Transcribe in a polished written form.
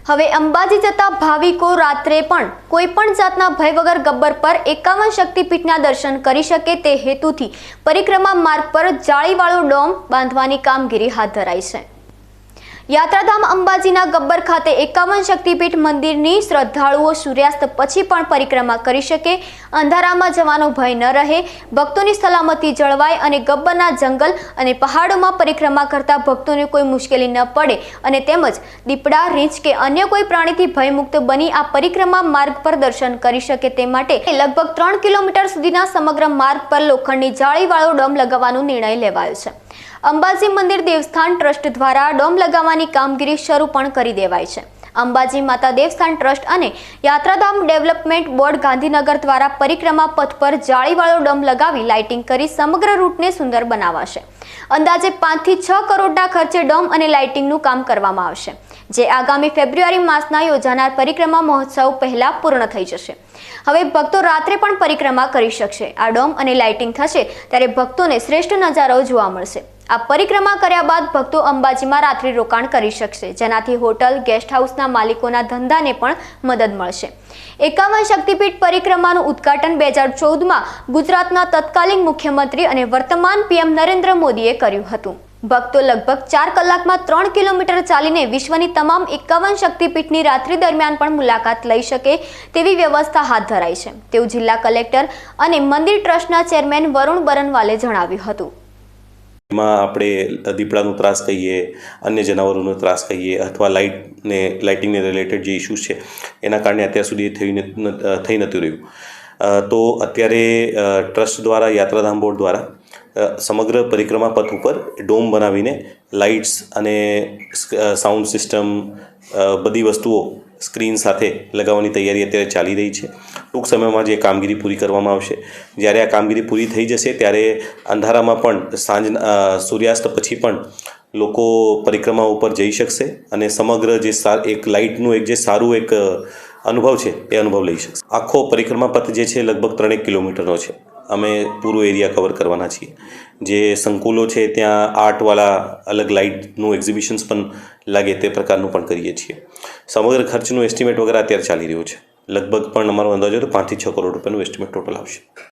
હવે અંબાજી જતા ભાવિકો રાત્રે પણ કોઈપણ જાતના ભય વગર ગબ્બર પર 51 શક્તિપીઠના દર્શન કરી શકે તે હેતુથી પરિક્રમા માર્ગ પર જાળીવાળો ડોમ બાંધવાની કામગીરી હાથ ધરાઈ છે। યાત્રાધામ અંબાજીના ગબ્બર ખાતે 51 શક્તિપીઠ મંદિરની શ્રદ્ધાળુઓ સૂર્યાસ્ત પછી પણ પરિક્રમા કરી શકે, અંધારામાં જવાનો ભય ન રહે, ભક્તોની સલામતી જળવાય અને ગબ્બરના જંગલ અને પહાડોમાં પરિક્રમા કરતા ભક્તોને કોઈ મુશ્કેલી ન પડે અને તેમજ દીપડા, રીંછ કે અન્ય કોઈ પ્રાણીથી ભયમુક્ત બની આ પરિક્રમા માર્ગ પર દર્શન કરી શકે તે માટે લગભગ 3 કિલોમીટર સુધીના સમગ્ર માર્ગ પર લોખંડની જાળીવાળો ડોમ લગાવવાનો નિર્ણય લેવાયો છે। અંબાજી મંદિર દેવસ્થાન ટ્રસ્ટ દ્વારા ડોમ લગાવવાની કામગીરી શરૂ પણ કરી દેવાઈ છે। અંબાજી માતા દેવસ્થાન ટ્રસ્ટ અને યાત્રાધામ ડેવલપમેન્ટ બોર્ડ ગાંધીનગર દ્વારા પરિક્રમા પથ પર જાળીવાળો ડોમ લગાવી લાઇટિંગ કરી સમગ્ર રૂટને સુંદર બનાવાશે। અંદાજે 5 થી 6 કરોડના ખર્ચે ડોમ અને લાઇટિંગનું કામ કરવામાં આવશે, જે આગામી ફેબ્રુઆરી માસના યોજાનાર પરિક્રમા મહોત્સવ પહેલા પૂર્ણ થઈ જશે। હવે ભક્તો રાત્રે પણ પરિક્રમા કરી શકશે। આ ડોમ અને લાઇટિંગ થશે ત્યારે ભક્તોને શ્રેષ્ઠ નજારો જોવા મળશે। આ પરિક્રમા કર્યા બાદ ભક્તો અંબાજીમાં રાત્રિ રોકાણ કરી શકશે, જેનાથી હોટલ, ગેસ્ટ હાઉસના માલિકોના ધંધાને પણ મદદ મળશે। 51 શક્તિપીઠ પરિક્રમાનું ઉદ્ઘાટન 2014માં ગુજરાતના તત્કાલીન મુખ્યમંત્રી અને વર્તમાન પીએમ નરેન્દ્ર મોદીએ કર્યું હતું। ભક્તો લગભગ 4 કલાકમાં 3 કિલોમીટર ચાલીને વિશ્વની તમામ 51 શક્તિપીઠની રાત્રિ દરમિયાન પણ મુલાકાત લઈ શકે તેવી વ્યવસ્થા હાથ ધરાઈ છે, તેવું જિલ્લા કલેક્ટર અને મંદિર ટ્રસ્ટના ચેરમેન વરુણ બરનવાલે જણાવ્યું હતું। એમાં આપણે દીપડાનો ત્રાસ કહીએ, અન્ય જનાવરોનો ત્રાસ કહીએ અથવા લાઇટિંગને રિલેટેડ જે ઇસ્યુઝ છે એના કારણે અત્યાર સુધી થઈ નહોતું રહ્યું। તો અત્યારે ટ્રસ્ટ દ્વારા, યાત્રાધામ બોર્ડ દ્વારા સમગ્ર પરિક્રમા પથ ઉપર ડોમ બનાવીને લાઇટ્સ અને સાઉન્ડ સિસ્ટમ બધી વસ્તુઓ સ્ક્રીન સાથે લગાવવાની તૈયારી અત્યારે ચાલી રહી છે। ટૂંક સમયમાં જે કામગીરી પૂરી કરવામાં આવશે। જ્યારે આ કામગીરી પૂરી થઈ જશે ત્યારે અંધારામાં પણ સૂર્યાસ્ત પછી પણ લોકો પરિક્રમા ઉપર જઈ શકશે અને સમગ્ર જે એક લાઇટનું એક જે સારું એક અનુભવ છે એ અનુભવ લઈ શકશે। આખો પરિક્રમા પથ જે છે લગભગ 3 કિલોમીટરનો છે। અમે પૂરો એરિયા કવર કરવાના છીએ। જે સંકુલો છે ત્યાં આર્ટવાળા અલગ લાઇટનું એક્ઝિબિશન્સ પણ લાગે તે પ્રકારનું પણ કરીએ છીએ। સમગ્ર ખર્ચનું એસ્ટિમેટ વગેરે અત્યારે ચાલી રહ્યું છે। લગભગ પણ અમારો અંદાજો તો 5 થી 6 કરોડ રૂપિયાનું એસ્ટિમેટ ટોટલ આવશે।